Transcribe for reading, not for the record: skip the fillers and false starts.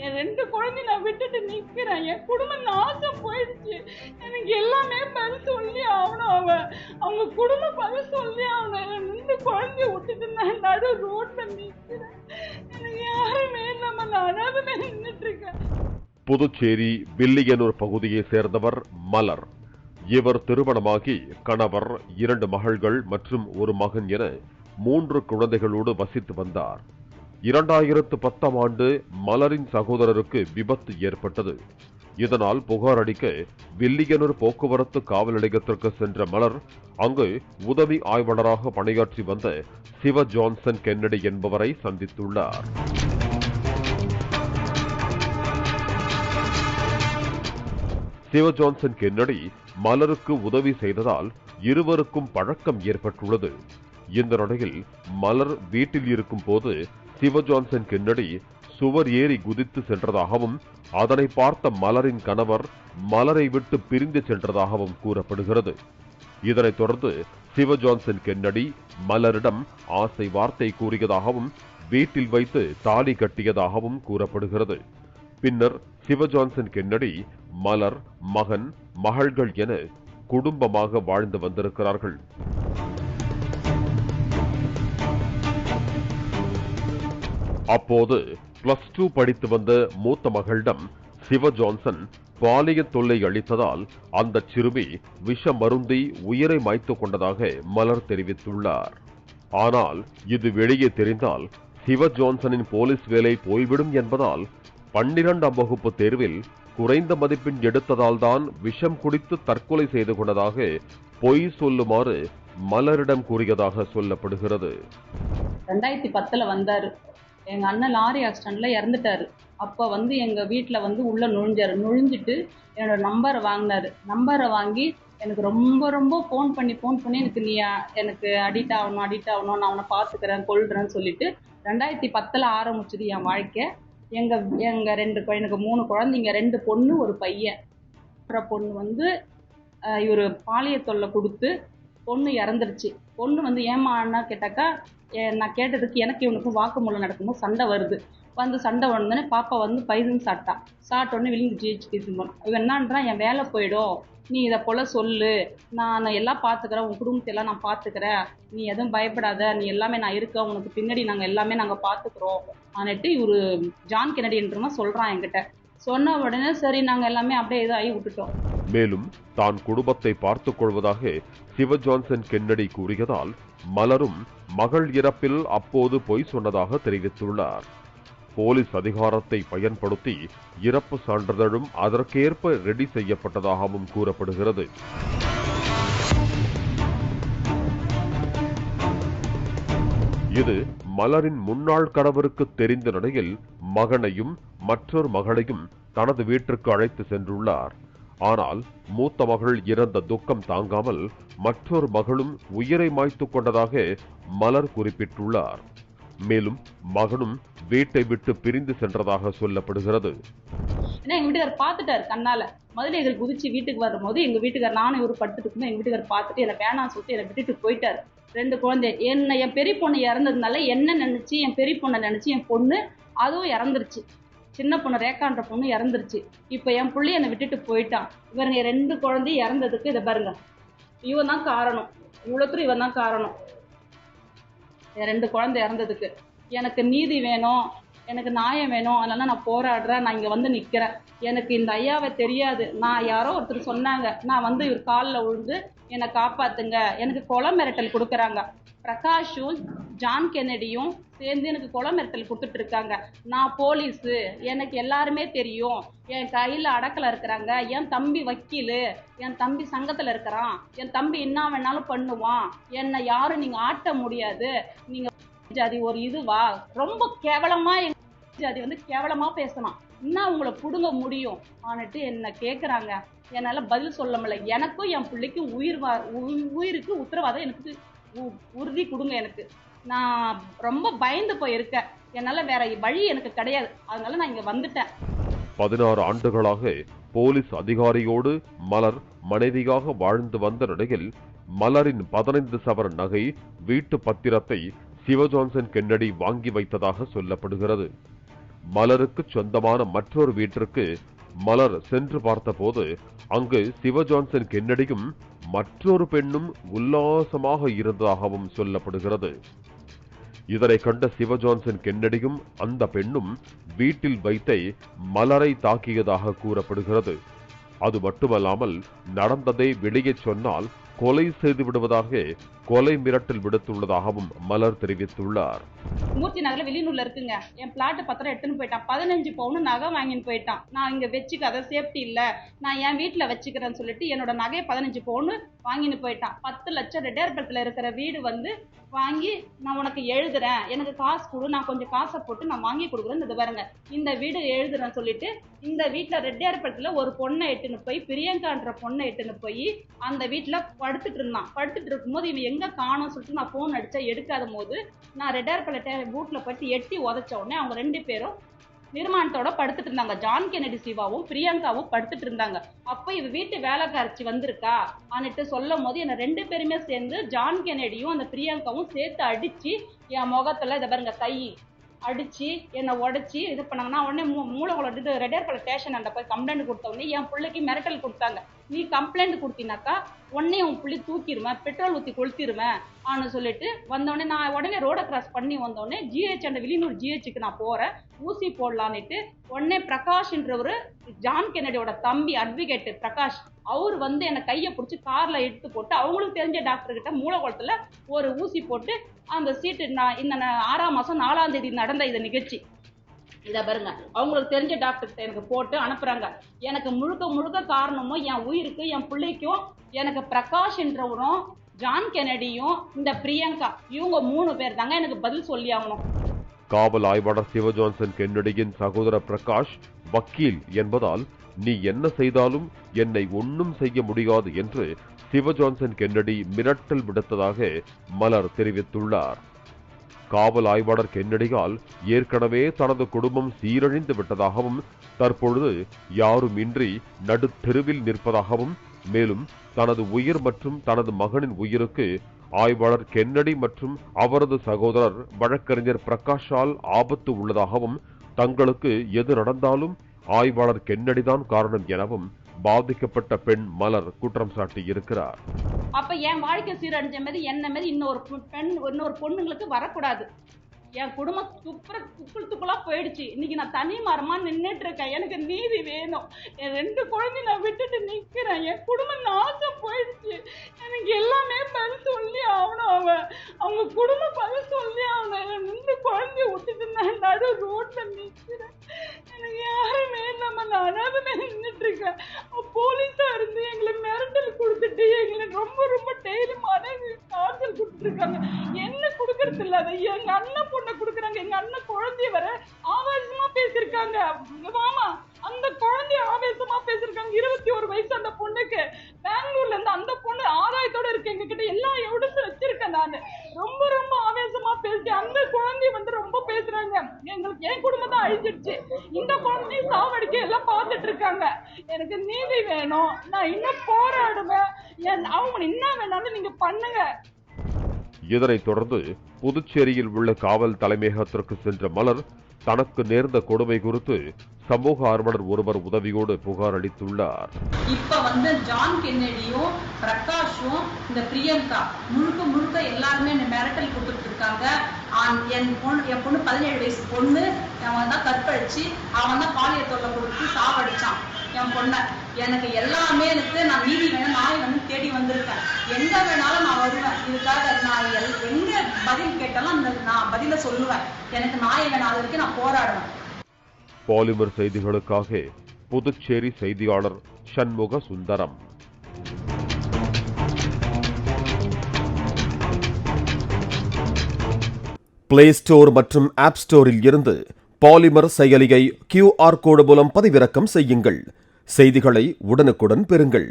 என் 2 குழந்தை நான் விட்டுட்டு நிக்கிறேன். என் குடும்பம் நாசம் போயிடுச்சு. எனக்கு எல்லாமே பதில் சொல்லி ஆகணும். அவங்க குடும்பம் பதில் சொல்லி ஆகணும். 2 குழந்தைய விட்டுட்டு நான் நடு ரோட்ல நிக்கிறேன். எனக்கு யாருமே இல்லாம நான் அனாதையா நின்னுட்டு இருக்கேன். புதுச்சேரி வில்லியனூர் பகுதியை சேர்ந்தவர் மலர். இவர் திருமணமாகி கணவர், 2 மகள்கள் மற்றும் ஒரு மகன் என 3 குழந்தைகளோடு வசித்து வந்தார். 2010ஆம் ஆண்டு மலரின் சகோதரருக்கு விபத்து ஏற்பட்டது. இதனால் புகார் அளிக்க வில்லியனூர் போக்குவரத்து காவல் நிலையத்திற்கு சென்ற மலர் அங்கு உதவி ஆய்வாளராக பணியாற்றி வந்த சிவ ஜான்சன் கென்னடி என்பவரை சந்தித்துள்ளார். சிவ ஜான்சன் கென்னடி மலருக்கு உதவி செய்ததால் இருவருக்கும் பழக்கம் ஏற்பட்டுள்ளது. இந்த நிலையில் மலர் வீட்டில் இருக்கும் போது சிவ ஜான்சன் கென்னடி சுவர் ஏறி குதித்து சென்றதாகவும் அதனை பார்த்த மலரின் கணவர் மலரை விட்டு பிரிந்து சென்றதாகவும் கூறப்படுகிறது. இதனைத் தொடர்ந்து சிவ ஜான்சன் கென்னடி மலரிடம் ஆசை வார்த்தை கூறியதாகவும் வீட்டில் வைத்து தாலி கட்டியதாகவும் கூறப்படுகிறது. பின்னர் சிவ ஜான்சன் கென்னடி மலர், மகன், மகள்கள் என குடும்பமாக வாழ்ந்து வந்திருக்கிறார்கள். அப்போது +2 படித்து வந்த மூத்த மகளிடம் சிவ ஜான்சன் பாலிய தொல்லை அளித்ததால் அந்த சிறுமி விஷ மருந்தி உயிரை மாய்த்துக் கொண்டதாக மலர் தெரிவித்துள்ளார். ஆனால் இது வெளியே தெரிந்தால் சிவ ஜான்சனின் போலீஸ் வேலை போய்விடும் என்பதால் 12ஆம் வகுப்பு தேர்வில் குறைந்த மதிப்பெண் எடுத்ததால் தான் விஷம் குடித்து தற்கொலை செய்து கொண்டதாக பொய் சொல்லுமாறு மலரிடம் கூறியதாக சொல்லப்படுகிறது. 2010ல வந்தாரு. எங்க அண்ணன் லாரி ஆக்சிடென்ட்ல இறந்துட்டாரு. அப்ப எங்க வீட்டுல உள்ள நுழைஞ்சிட்டு என்னோட நம்பரை வாங்கினாரு. நம்பரை வாங்கி எனக்கு ரொம்ப ரொம்ப ஃபோன் பண்ணி எனக்கு அடிக்ட் ஆகணும், நான் அவனை பாத்துக்கிறேன், கொள்றேன்னு சொல்லிட்டு 2010ல ஆரம்பிச்சது என் வாழ்க்கை. எங்க 2 எனக்கு 3 குழந்தைங்க, 2 பொண்ணு, ஒரு பையன். பொண்ணு இவரு பாலிய தொல்லை கொடுத்து பொண்ணு இறந்துருச்சு. பொண்ணு ஏமான்னா கேட்டாக்கா, நான் கேட்டதுக்கு எனக்கு இவனுக்கும் வாக்குமூலம் நடக்கும்போது சண்டை வருது. சண்டை வந்தோடனே பாப்பா பைசன் சாப்பிட்டோன்னே விழுந்துச்சு. இவன் என்னன்றான், என் வேலை போயிடும், நீ இதை போல சொல்லு, நான் எல்லாம் பார்த்துக்கிறேன், உன் குடும்பத்தை எல்லாம் நான் பார்த்துக்கிறேன், நீ எதுவும் பயப்படாத, நீ எல்லாமே நான் இருக்கேன், உனக்கு பின்னாடி நாங்கள் பார்த்துக்கிறோம் ஆனிட்டு இவரு ஜான் கென்னடின்றமா சொல்றான் என்கிட்ட. சொன்ன உடனே சரி நாங்கள் எல்லாமே அப்படியே இதாகி விட்டுட்டோம். மேலும் தான் குடும்பத்தை பார்த்துக் கொள்வதாக சிவ ஜான்சன் கென்னடி கூறியதால் மலரும் மகள் இறப்பில் அப்போது பொய் சொன்னதாக தெரிவித்துள்ளார். போலீஸ் அதிகாரத்தை பயன்படுத்தி இறப்பு சான்றிதழும் அதற்கேற்ப ரெடி செய்யப்பட்டதாகவும் கூறப்படுகிறது. இது மலரின் முன்னாள் கணவருக்கு தெரிந்த நிலையில் மகனையும் மற்றொரு மகளையும் தனது வீட்டிற்கு அழைத்து சென்றுள்ளார். ஆனால் மூத்த மகள் இறந்த துக்கம் தாங்காமல் மற்றொரு மகளும் உயிரை மாய்த்துக் கொண்டதாக மலர் குறிப்பிட்டுள்ளார். மேலும் மகனும் வீட்டை விட்டு பிரிந்து சென்றதாக சொல்லப்படுகிறது. எங்க வீட்டுக்காரர் பார்த்துட்டாரு கண்ணால. முதல்ல எங்களுக்கு குதிச்சு வீட்டுக்கு வரும்போது எங்க வீட்டுக்காரர், நானும் இவரு படுத்துட்டு எங்க வீட்டுக்காரர் பார்த்துட்டு என்ன வேணாம் சொல்லிட்டு என்னை விட்டுட்டு போயிட்டாரு. 2 குழந்தை, என் பெரிய பொண்ணு இறந்ததுனால என்ன நினைச்சு, என் பெரிய பொண்ணை நினைச்சு என் பொண்ணு அதுவும் இறந்துருச்சு. சின்ன பொண்ணு ரேகான்ற பொண்ணு இறந்துருச்சு. இப்ப என் புள்ளி என்னை விட்டுட்டு போயிட்டான். இவருங்க 2 குழந்தை இறந்ததுக்கு இதை பாருங்க, இவன் தான் காரணம். இவ்வளோத்துக்கும் இவன் தான் காரணம். என் 2 குழந்தை இறந்ததுக்கு எனக்கு நீதி வேணும், எனக்கு நியாயம் வேணும். அதனால நான் போராடுறேன், நான் இங்க நிக்கிறேன். எனக்கு இந்த ஐயாவை தெரியாது, நான் யாரோ ஒருத்தர் சொன்னாங்க, நான் இவர் காலில் விழுந்து என்னை காப்பாத்துங்க. எனக்கு கொலை மிரட்டல் கொடுக்குறாங்க. பிரகாஷும் ஜான் கென்னடியும் சேர்ந்து எனக்கு கொலை மிரட்டல் கொடுத்துட்டு இருக்காங்க. நான் போலீஸு, எனக்கு எல்லாருமே தெரியும், என் கையில் அடக்கல இருக்கிறாங்க. என் தம்பி வக்கீலு, என் தம்பி சங்கத்தில் இருக்கிறான், என் தம்பி என்ன வேணாலும் பண்ணுவான், என்னை யாரும் நீங்கள் ஆட்ட முடியாது, நீங்கள் ஜாதி ஒரு இதுவா, ரொம்ப கேவலமா எங்க ஜாதி கேவலமா பேசணும், இன்னும் உங்களை புடுங்க முடியும் ஆனிட்டு என்ன கேட்குறாங்க. என்னால் பதில் சொல்ல முடியல. எனக்கும் என் பிள்ளைக்கும் உயிருக்கு உத்தரவாதம் எனக்கு உறுதி கொடுங்க. எனக்கு நான் ரொம்ப பயந்து போயிருக்கேன். என்னால் வேற வழி எனக்கு கிடையாது. அதனால நான் இங்க வந்துட்டேன். 16 ஆண்டுகளாக போலீஸ் அதிகாரியோடு மலர் மனைவியாக வாழ்ந்து வந்த நிலையில் மலரின் 15 சவரன் நகை, வீட்டு பத்திரத்தை சிவ ஜான்சன் கென்னடி வாங்கி வைத்ததாக சொல்லப்படுகிறது. மலருக்கு சொந்தமான மற்றொரு வீட்டிற்கு மலர் சென்று பார்த்தபோது அங்கு சிவ ஜான்சன் கென்னடியும் மற்றொரு பெண்ணும் உல்லாசமாக இருந்ததாகவும் சொல்லப்படுகிறது. இதனை கண்ட சிவ ஜான்சன் கென்னடியும் அந்த பெண்ணும் வீட்டில் வைத்தே மலரை தாக்கியதாக கூறப்படுகிறது. அது மட்டுமல்லாமல் நடந்ததை வெளியே சொன்னால் கொலை செய்து விடுவதாக கொலை மிரட்டல் விடுத்துள்ளதாகவும் மலர் தெரிவித்துள்ளார். மூர்த்தி நகர்ல வெளியூர்ல இருக்குங்க. என் பிளாட் பத்திரம் எடுத்துன்னு போயிட்டான். 15 பவுன் நகை வாங்கின்னு போயிட்டான். நான் இங்க வச்சுக்காத சேஃப்டி இல்ல, நான் என் வீட்டுல வச்சுக்கிறேன்னு சொல்லிட்டு என்னோட நகையை 15 பவுன் வாங்கின்னு போயிட்டான். 10 லட்சம் ரெட்டியார்பேட்டையில இருக்கிற வீடு வாங்கி நான் உனக்கு எழுதுறேன், எனக்கு காசு கொடு, நான் கொஞ்சம் காசை போட்டு நான் வாங்கி கொடுக்குறேன்னு இது பாருங்க, இந்த வீடு எழுதுறேன்னு சொல்லிட்டு இந்த வீட்டுல ரெட்டியார்பேட்டையில ஒரு பொண்ணை எட்டுன்னு போய், பிரியங்கான்ற பொண்ணை எட்டுன்னு போய் அந்த வீட்டுல படுத்துட்டு இருந்தான். படுத்துட்டு இருக்கும்போது இவன் எங்க காணோம்னு சொல்லிட்டு நான் போன் அடிச்சா எடுக்காத போது நான் ரெட்டியார்பேட்டை வீட்டுல போயிட்டு எட்டி உதச்ச உடனே அவங்க 2 பேரும் நிர்மாணத்தோட படுத்துட்டு இருந்தாங்க. ஜான் கென்னடி சிவாவும் பிரியங்காவும் படுத்துட்டு இருந்தாங்க. அப்ப இவ வீட்டு வேலைக்காரச்சி வந்திருக்கா அன்னிட்டு சொல்லும் போது என்ன 2 பேருமே சேர்ந்து ஜான் கென்னடியும் அந்த பிரியங்காவும் சேர்த்து அடிச்சு என் முகத்துல இதை பாருங்க கை அடிச்சு என்னை உடைச்சி இது பண்ணாங்கன்னா உடனே மூளைக்குள்ள ரெட்டியார்பேட்டை ஸ்டேஷன் அண்ட போய் கம்ப்ளைண்ட் கொடுத்த உடனே என் பிள்ளைக்கு மிரட்டல் கொடுத்தாங்க. நீ கம்ப்ளைண்ட் கொடுத்தினாக்கா உடனே உன் பிள்ளை தூக்கிடுவேன், பெட்ரோல் ஊற்றி கொளுத்திடுவேன் ஆன்னு சொல்லிட்டு வந்தோடனே நான் உடனே ரோடை கிராஸ் பண்ணி வந்தோடனே ஜிஹெச் அந்த வெளியூர் ஜிஹெச்சுக்கு நான் போறேன் ஊசி போடலான்னுட்டு உடனே பிரகாஷ்ன்றவரு ஜான் கென்னடியோட தம்பி அட்வொகேட் பிரகாஷ் அவர் என்னை கையை பிடிச்சி கார்ல எடுத்து போட்டு அவங்களுக்கு தெரிஞ்ச டாக்டர் கிட்ட மூலகுளத்துல ஒரு ஊசி போட்டு அந்த சீட்டு இந்த 6ஆம் மாசம் 4ஆம் தேதி நடந்த இந்த நிகழ்ச்சி இதை பாருங்க அவங்களுக்கு தெரிஞ்ச டாக்டர்கிட்ட எனக்கு போட்டு அனுப்புறாங்க. எனக்கு முழுக்க காரணமும் என் உயிருக்கு என் பிள்ளைக்கும் எனக்கு பிரகாஷ் என்றவரும் ஜான் கென்னடியும் இந்த பிரியங்கா இவங்க 3 பேர் தாங்க எனக்கு பதில் சொல்லி ஆகணும். காவல் ஆய்வாளர் சிவ ஜான்சன் கென்னடியின் சகோதரர் பிரகாஷ் வக்கீல் என்பதால் நீ என்ன செய்தாலும் என்னை ஒன்றும் செய்ய முடியாது என்று சிவ ஜான்சன் கென்னடி மிரட்டல் விடுத்ததாக மலர் தெரிவித்துள்ளார். காவல் ஆய்வாளர் கென்னடியால் ஏற்கனவே தனது குடும்பம் சீரழிந்து விட்டதாகவும் தற்பொழுது யாரும் இன்றி நடுத்தெருவில் நிற்பதாகவும் மேலும் தனது உயிர் மற்றும் தனது மகனின் உயிருக்கு ஆய்வாளர் கென்னடி மற்றும் அவரது சகோதரர் வழக்கறிஞர் பிரகாஷால் ஆபத்து உள்ளதாகவும் தங்களுக்கு எது நடந்தாலும் ஆய்வாளர் கென்னடிதான் காரணம் எனவும் பாதிக்கப்பட்ட பெண் மலர் குற்றம் சாட்டி இருக்கிறார். அப்ப என் வாழ்க்கை சீரழிஞ்ச மாதிரி என்ன மாதிரி இன்னொரு பொண்ணுங்களுக்கு வரக்கூடாது. என் குடும்பம் துப்புளா போயிடுச்சு. இன்னைக்கு நான் தனி மரமா நின்றுட்டு இருக்கேன். எனக்கு நீதி வேணும். என் 2 குழந்தை நான் விட்டுட்டு நிக்கிறேன். என் குடும்பம் நாசம் போயிடுச்சு. எனக்கு எல்லாமே பதில் சொல்லி ஆகணும். அவங்க குடும்பம் பதில் சொல்லி ஆகணும். 2 குழந்தைய விட்டுட்டு நான் நடு ரோட்ல நிக்கிறேன். எனக்கு யாருமே இல்லாம நான் அனாதை நின்றுட்டு இருக்கேன். போலீஸா இருந்து எங்களை மிரட்டல் கொடுத்துட்டு எங்களை ரொம்ப டெய்லி மனைவி டார்ச்சல் கொடுத்துருக்காங்க. என்ன கொடுக்கறது இல்லாத எங்க அண்ணன் பொண்ணை கொடுக்குறாங்க. எங்க அண்ணன் குழந்தைய வர ஆவேசமா பேசிருக்காங்க. மாமா அந்த குழந்தைய ஆவேசமா பேசிருக்காங்க. 21 வயசு அந்த பொண்ணுக்கு. பெங்களூர்ல இருந்து அந்த பொண்ணு ஆதாயத்தோட இருக்கு. எங்க கிட்ட எல்லா எவிடன்ஸும் வச்சிருக்கேன். நான் ரொம்ப ஆவேசமா பேசி அந்த குழந்தைய ரொம்ப பேசுறாங்க. எங்களுக்கு என் குடும்பம் தான் அழிஞ்சிடுச்சு. இந்த குழந்தைய சாவடிக்க எல்லாம் பார்த்துட்டு இருக்காங்க. எனக்கு நீதி வேணும். நான் இன்னும் போராடுவேன். அவங்க என்ன வேணாலும் நீங்க பண்ணுங்க. இதனைத் தொடர்ந்து புதுச்சேரியில் உள்ள காவல் தலைமையகத்திற்கு சென்ற மலர் தனக்கு நேர்ந்த கொடுமை குறித்து சமூக ஆர்வலர் ஒருவர் உதவியோடு புகார் அளித்துள்ளார். இப்ப ஜான் கென்னடியும் பிரகாஷும் இந்த பிரியங்கா முழுக்க எல்லாருமே மிரட்டல் கொடுத்துட்டு இருக்காங்க. என் பொண்ணு 17 வயசு பொண்ணு அவன் தான் கற்பழிச்சு அவன் தான் பாலியல் தொல்லை கொடுத்து சாவடிச்சான் என் பொண்ணை. எனக்கு எல்லாமே நான் நீதி வேணும். நாய் தேடி வந்திருக்கேன். எங்க வேணாலும் நான் வருவேன். இதுக்காக நான் எங்க பதில் கேட்டாலும் நான் பதில சொல்லுவேன். எனக்கு நாய் வேணும். அது வரைக்கும் நான் போராடுவேன். பாலிமர் செய்திகளுக்காக புதுச்சேரி செய்தியாளர் சண்முக சுந்தரம். பிளே ஸ்டோர் மற்றும் ஆப் ஸ்டோரில் இருந்து பாலிமர் செயலியை QR கோடு மூலம் பதிவிறக்கம் செய்யுங்கள். செய்திகளை உடனுக்குடன் பெறுங்கள்.